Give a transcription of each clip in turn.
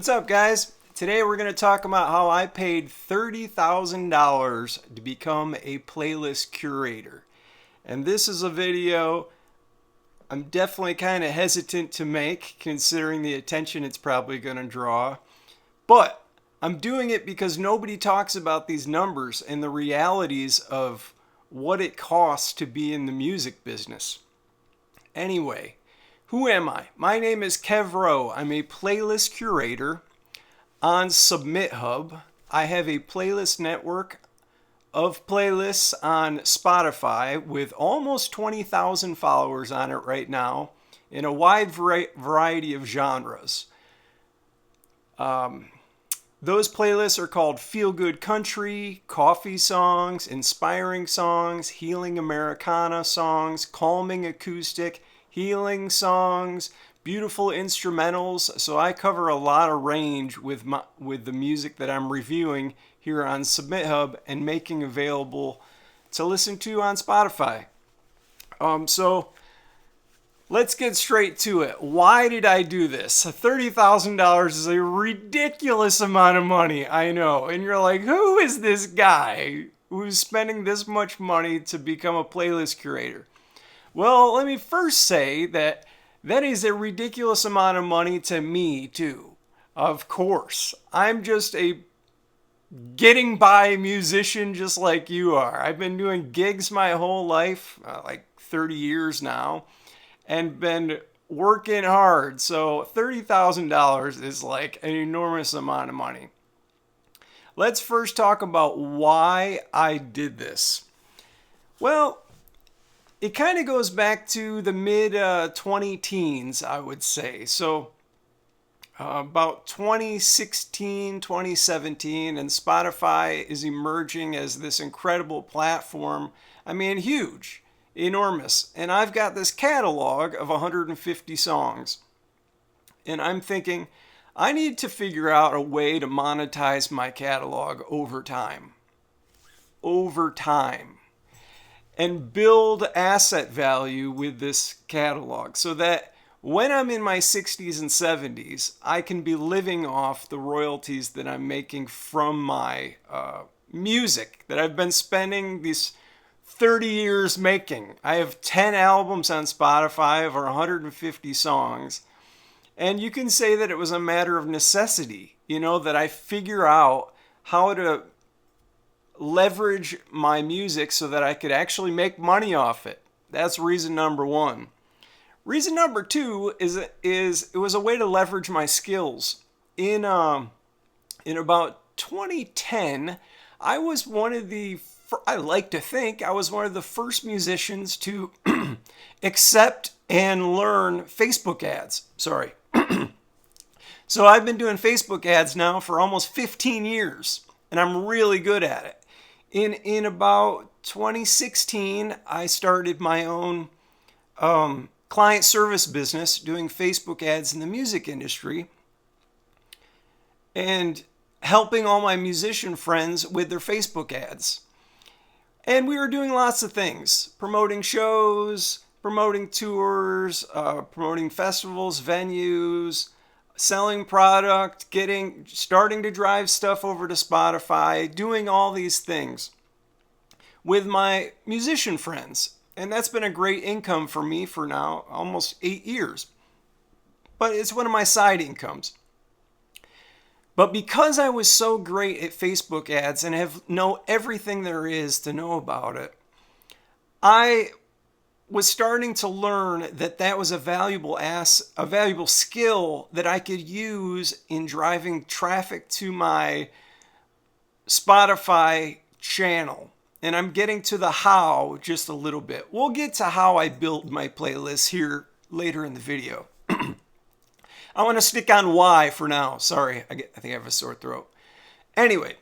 What's up, guys? Today we're going to talk about how I paid $30,000 to become a playlist curator. And this is a video I'm definitely kind of hesitant to make considering the attention it's probably going to draw. But I'm doing it because nobody talks about these numbers and the realities of what it costs to be in the music business. Anyway, who am I? My name is Kev Rowe. I'm a playlist curator on Submit Hub. I have a playlist network of playlists on Spotify with almost 20,000 followers on it right now in a wide variety of genres. Those playlists are called Feel Good Country, Coffee Songs, Inspiring Songs, Healing Americana Songs, Calming Acoustic, Healing Songs, Beautiful Instrumentals. So I cover a lot of range with the music that I'm reviewing here on Submit Hub and making available to listen to on Spotify. So let's get straight to it. Why did I do this? $30,000 is a ridiculous amount of money, I know. And you're like, who is this guy who's spending this much money to become a playlist curator? Well, let me first say that is a ridiculous amount of money to me, too. Of course. I'm just a getting by musician just like you are. I've been doing gigs my whole life, like 30 years now, and been working hard. So $30,000 is like an enormous amount of money. Let's first talk about why I did this. Well, it kind of goes back to the mid 20 teens, I would say. So about 2016, 2017, and Spotify is emerging as this incredible platform. I mean, huge, enormous. And I've got this catalog of 150 songs. And I'm thinking, I need to figure out a way to monetize my catalog over time. And build asset value with this catalog so that when I'm in my 60s and 70s, I can be living off the royalties that I'm making from my music that I've been spending these 30 years making. I have 10 albums on Spotify over 150 songs. And you can say that it was a matter of necessity, that I figure out how to leverage my music so that I could actually make money off it. That's reason number one. Reason number two is it was a way to leverage my skills. In about 2010, I was one of the I like to think I was one of the first musicians to accept and learn Facebook ads. Sorry. So I've been doing Facebook ads now for almost 15 years, and I'm really good at it. In about 2016, I started my own client service business doing Facebook ads in the music industry and helping all my musician friends with their Facebook ads. And we were doing lots of things, promoting shows, promoting tours, promoting festivals, venues, selling product, starting to drive stuff over to Spotify, doing all these things with my musician friends. And that's been a great income for me for now almost 8 years. But it's one of my side incomes. But because I was so great at Facebook ads and know everything there is to know about it, I was starting to learn that was a valuable skill that I could use in driving traffic to my Spotify channel. And I'm getting to the how just a little bit. We'll get to how I built my playlist here later in the video. I want to stick on why for now. Sorry, I think I have a sore throat. Anyway,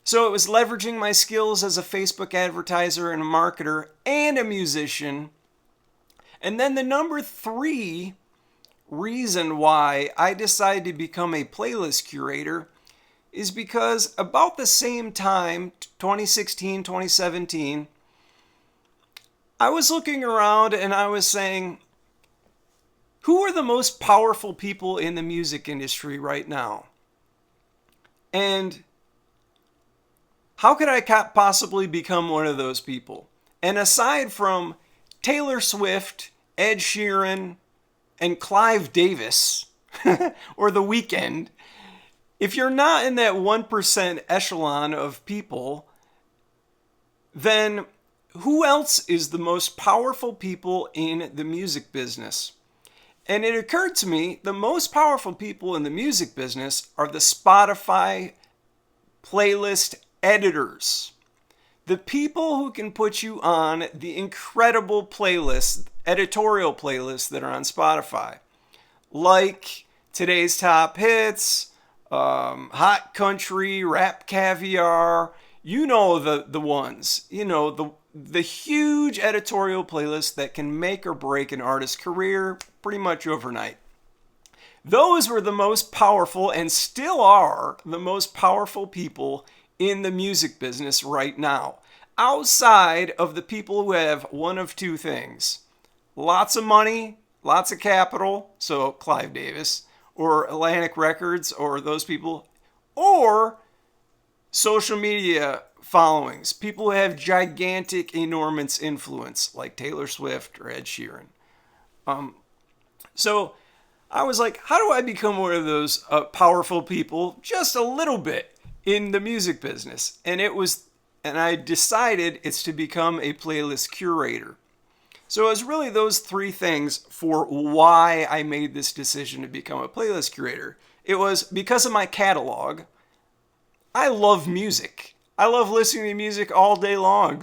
so it was leveraging my skills as a Facebook advertiser and a marketer and a musician. And then the number 3 reason why I decided to become a playlist curator is because about the same time, 2016, 2017, I was looking around and I was saying, who are the most powerful people in the music industry right now? And how could I possibly become one of those people? And aside from Taylor Swift, Ed Sheeran, and Clive Davis, or The Weeknd, if you're not in that 1% echelon of people, then who else is the most powerful people in the music business? And it occurred to me the most powerful people in the music business are the Spotify playlist editors. The people who can put you on the incredible playlists, editorial playlists that are on Spotify. Like Today's Top Hits, Hot Country, Rap Caviar. You know the ones. You know, the huge editorial playlist that can make or break an artist's career pretty much overnight. Those were the most powerful, and still are the most powerful people in the music business right now. Outside of the people who have one of two things: lots of money, lots of capital, so Clive Davis, or Atlantic Records, or those people, or social media followings, people who have gigantic, enormous influence, like Taylor Swift or Ed Sheeran. So I was like, how do I become one of those powerful people just a little bit in the music business? And I decided it's to become a playlist curator. So it was really those three things for why I made this decision to become a playlist curator. It was because of my catalog. I love music. I love listening to music all day long.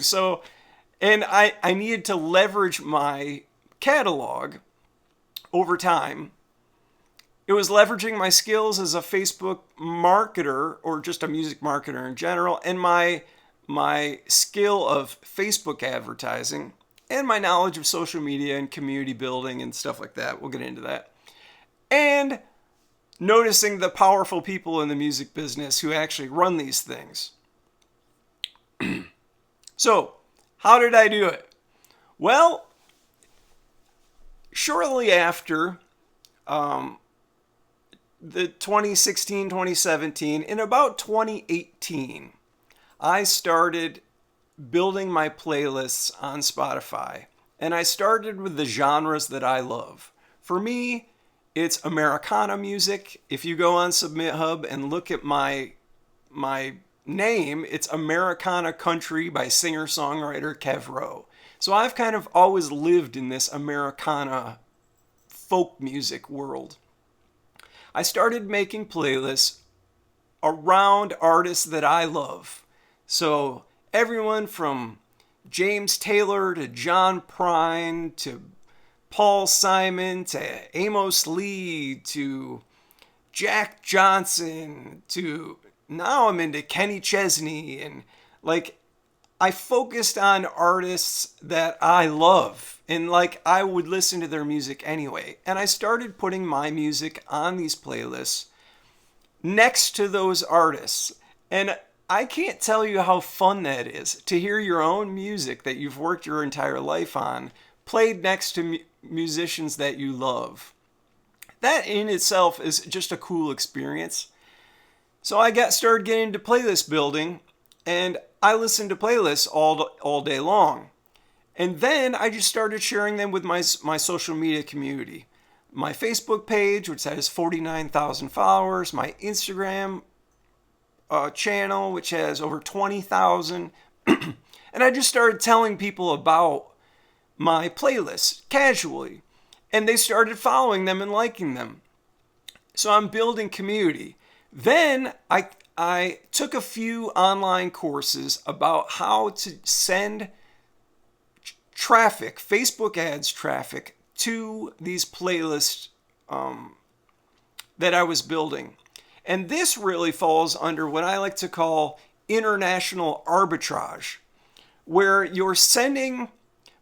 And I needed to leverage my catalog over time. It was leveraging my skills as a Facebook marketer, or just a music marketer in general, and my skill of Facebook advertising, and my knowledge of social media and community building and stuff like that. We'll get into that. And noticing the powerful people in the music business who actually run these things. So, how did I do it? Well, shortly after the 2016, 2017, in about 2018, I started building my playlists on Spotify. And I started with the genres that I love. For me, it's Americana music. If you go on Submit Hub and look at my name, it's Americana Country by singer-songwriter Kev Rowe. So I've kind of always lived in this Americana folk music world. I started making playlists around artists that I love. So everyone from James Taylor to John Prine to Paul Simon to Amos Lee to Jack Johnson to now I'm into Kenny Chesney, and like I focused on artists that I love, and like I would listen to their music anyway. And I started putting my music on these playlists next to those artists. And I can't tell you how fun that is to hear your own music that you've worked your entire life on played next to musicians that you love. That in itself is just a cool experience. So I started getting into playlist building, and I listened to playlists all day long. And then I just started sharing them with my social media community. My Facebook page, which has 49,000 followers, my Instagram channel, which has over 20,000. And I just started telling people about my playlists casually. And they started following them and liking them. So I'm building community. Then I took a few online courses about how to send traffic, Facebook ads traffic, to these playlists that I was building. And this really falls under what I like to call international arbitrage, where you're sending,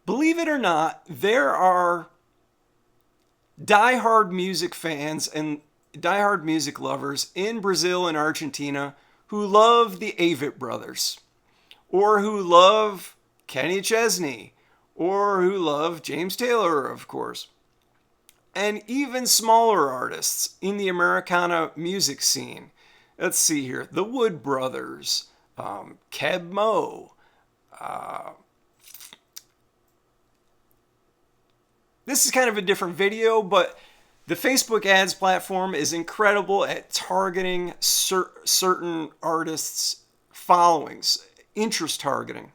believe it or not, there are diehard music fans and diehard music lovers in Brazil and Argentina who love the Avett Brothers, or who love Kenny Chesney, or who love James Taylor, of course. and even smaller artists in the Americana music scene. Let's see here. The Wood Brothers, Kev Rowe. This is kind of a different video, but the Facebook ads platform is incredible at targeting certain artists' followings, interest targeting.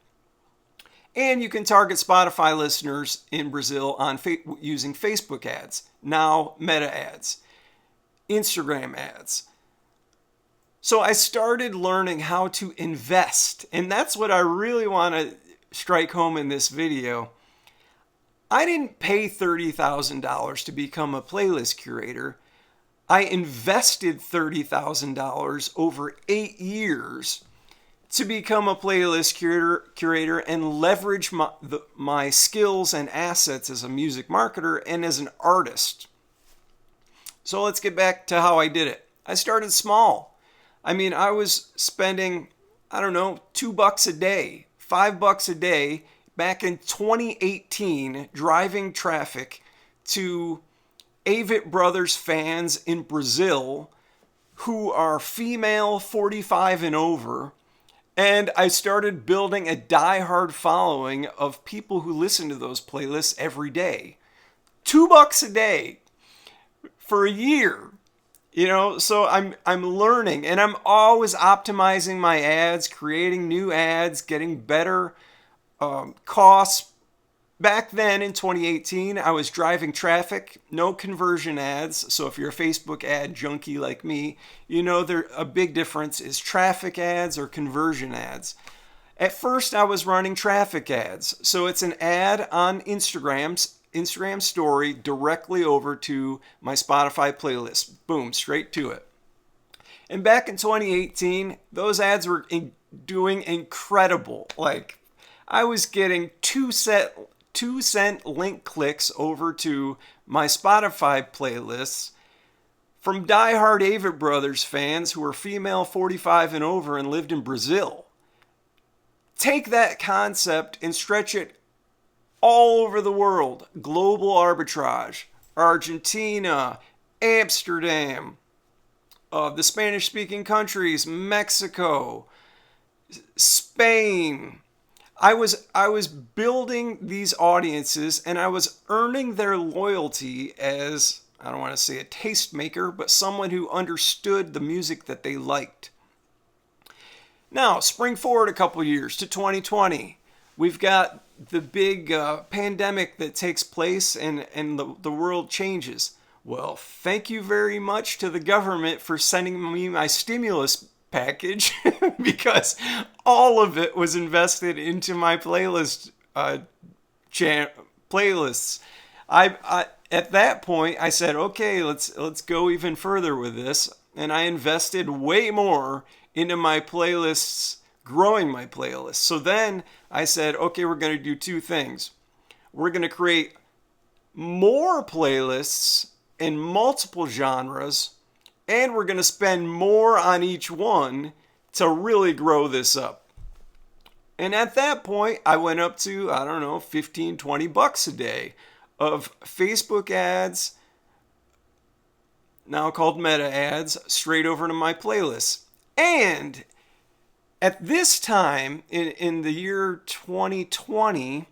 And you can target Spotify listeners in Brazil on using Facebook ads, now Meta ads, Instagram ads. So I started learning how to invest, and that's what I really want to strike home in this video. I didn't pay $30,000 to become a playlist curator. I invested $30,000 over 8 years to become a playlist curator and leverage my skills and assets as a music marketer and as an artist. So let's get back to how I did it. I started small. I mean, I was spending, $2 a day, $5 a day back in 2018 driving traffic to Avett Brothers fans in Brazil who are female 45 and over. And I started building a diehard following of people who listen to those playlists every day. $2 a day for a year. So I'm learning, and I'm always optimizing my ads, creating new ads, getting better costs. Back then in 2018, I was driving traffic, no conversion ads. So if you're a Facebook ad junkie like me, a big difference is traffic ads or conversion ads. At first, I was running traffic ads. So it's an ad on Instagram story directly over to my Spotify playlist. Boom, straight to it. And back in 2018, those ads were doing incredible. Like, I was getting 2-cent link clicks over to my Spotify playlists from diehard Avett Brothers fans who were female 45 and over and lived in Brazil. Take that concept and stretch it all over the world. Global arbitrage. Argentina, Amsterdam, the Spanish-speaking countries, Mexico, Spain. I was building these audiences, and I was earning their loyalty as, I don't want to say a tastemaker, but someone who understood the music that they liked. Now, spring forward a couple years to 2020. We've got the big pandemic that takes place, and the world changes. Well, thank you very much to the government for sending me my stimulus package because all of it was invested into my playlists. I at that point I said, okay, let's go even further with this, and I invested way more into my playlists, growing my playlists. So then I said, okay, we're going to do two things. We're going to create more playlists in multiple genres, and we're going to spend more on each one to really grow this up. And at that point, I went up to, $15, $20 a day of Facebook ads, now called Meta ads, straight over to my playlists. And at this time, in the year 2020,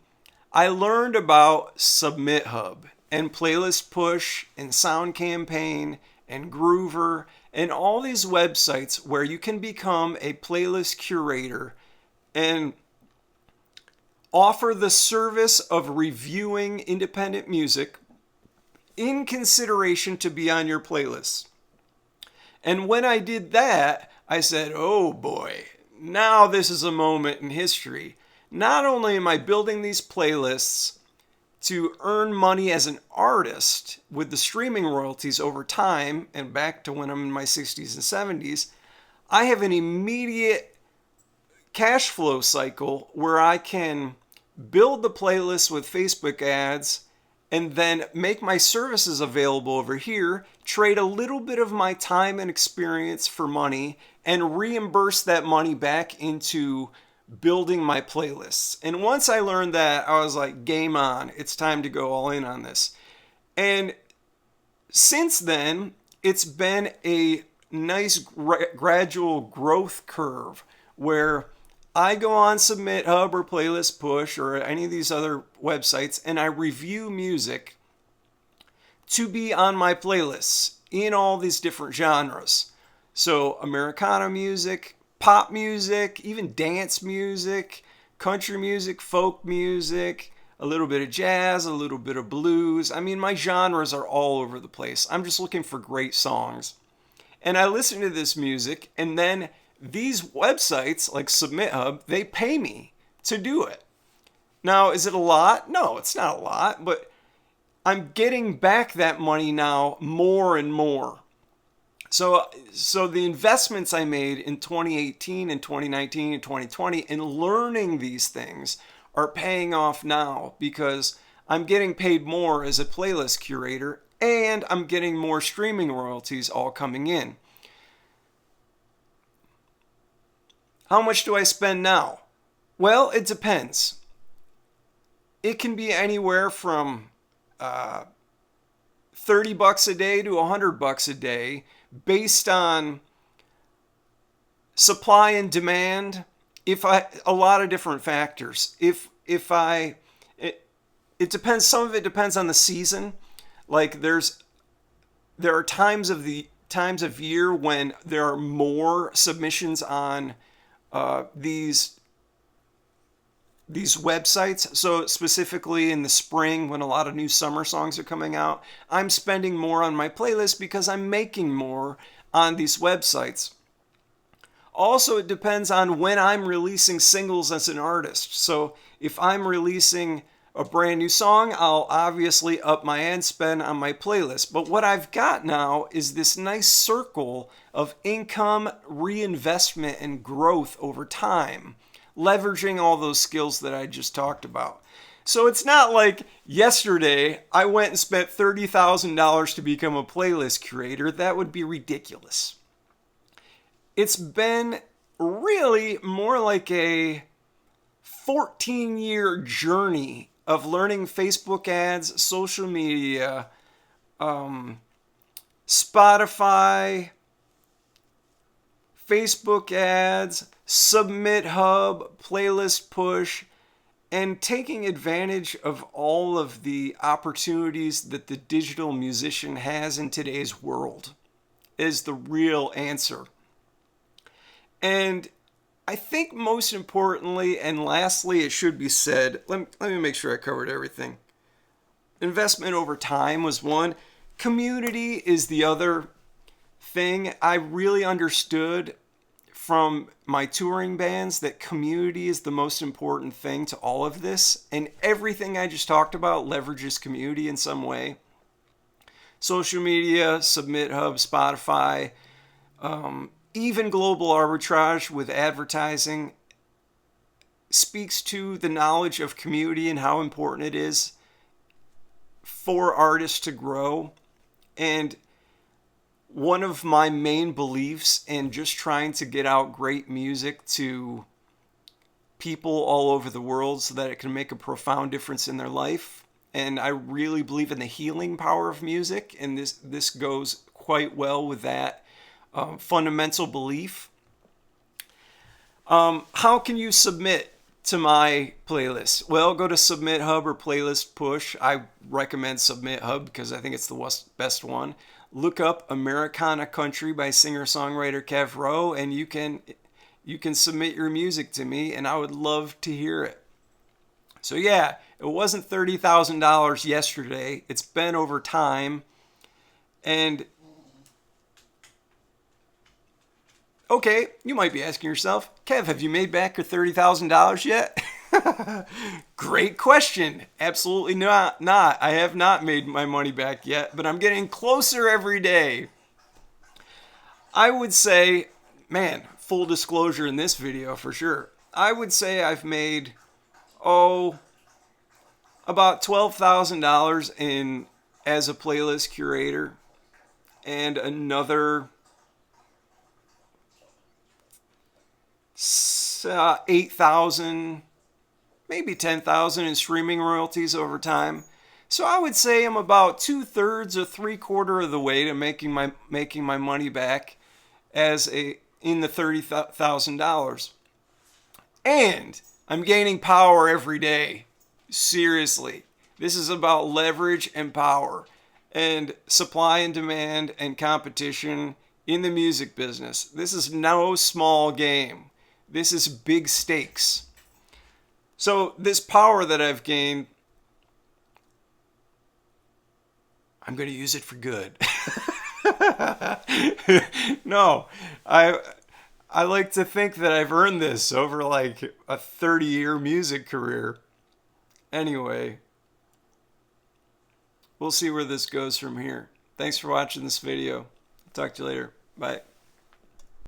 I learned about Submit Hub and Playlist Push and Sound Campaign and Groover and all these websites where you can become a playlist curator and offer the service of reviewing independent music in consideration to be on your playlist. And when I did that, I said, oh boy, now this is a moment in history. Not only am I building these playlists to earn money as an artist with the streaming royalties over time and back to when I'm in my 60s and 70s, I have an immediate cash flow cycle where I can build the playlist with Facebook ads and then make my services available over here, trade a little bit of my time and experience for money, and reimburse that money back into building my playlists. And once I learned that, I was like, game on. It's time to go all in on this. And Since then, it's been a nice gradual growth curve where I go on Submit Hub or Playlist Push or any of these other websites and I review music to be on my playlists in all these different genres. So Americana music, pop music, even dance music, country music, folk music, a little bit of jazz, a little bit of blues. I mean, my genres are all over the place. I'm just looking for great songs. And I listen to this music, and then these websites like Submit Hub, they pay me to do it. Now, is it a lot? No, it's not a lot, but I'm getting back that money now more and more. So the investments I made in 2018 and 2019 and 2020 in learning these things are paying off now because I'm getting paid more as a playlist curator and I'm getting more streaming royalties all coming in. How much do I spend now? Well, it depends. It can be anywhere from $30 a day to $100 a day based on supply and demand. A lot of different factors. It depends. Some of it depends on the season. Like there are times of year when there are more submissions on these websites. So specifically in the spring when a lot of new summer songs are coming out, I'm spending more on my playlist because I'm making more on these websites. Also, it depends on when I'm releasing singles as an artist. So if I'm releasing a brand new song, I'll obviously up my ad spend on my playlist. But what I've got now is this nice circle of income, reinvestment, and growth over time, leveraging all those skills that I just talked about. So it's not like yesterday I went and spent $30,000 to become a playlist curator. That would be ridiculous. It's been really more like a 14-year journey of learning Facebook ads, social media, Spotify, Facebook ads, Submit Hub, Playlist Push, and taking advantage of all of the opportunities that the digital musician has in today's world is the real answer. And I think most importantly and lastly, it should be said, let me make sure I covered everything. Investment over time was one. Community is the other thing. I really understood from my touring bands that community is the most important thing to all of this. And everything I just talked about leverages community in some way. Social media, Submit Hub, Spotify, even global arbitrage with advertising speaks to the knowledge of community and how important it is for artists to grow. And one of my main beliefs in just trying to get out great music to people all over the world so that it can make a profound difference in their life. And I really believe in the healing power of music, and this goes quite well with that fundamental belief. How can you submit to my playlist? Well, go to Submit Hub or Playlist Push. I recommend Submit Hub because I think it's the best one. Look up Americana Country by singer-songwriter Kev Rowe, and you can submit your music to me, and I would love to hear it. So yeah, it wasn't $30,000 yesterday. It's been over time. And okay, you might be asking yourself, Kev, have you made back your $30,000 yet? Great question. Absolutely not. I have not made my money back yet, but I'm getting closer every day. I would say, man, full disclosure in this video for sure. I would say I've made, about $12,000 in as a playlist curator and another 8,000, maybe 10,000 in streaming royalties over time. So I would say I'm about 2/3 or 3/4 of the way to making my money back as a in the $30,000. And I'm gaining power every day. Seriously. This is about leverage and power and supply and demand and competition in the music business. This is no small game. This is big stakes. So this power that I've gained, I'm going to use it for good. No, I like to think that I've earned this over like a 30-year music career. Anyway, we'll see where this goes from here. Thanks for watching this video. Talk to you later. Bye.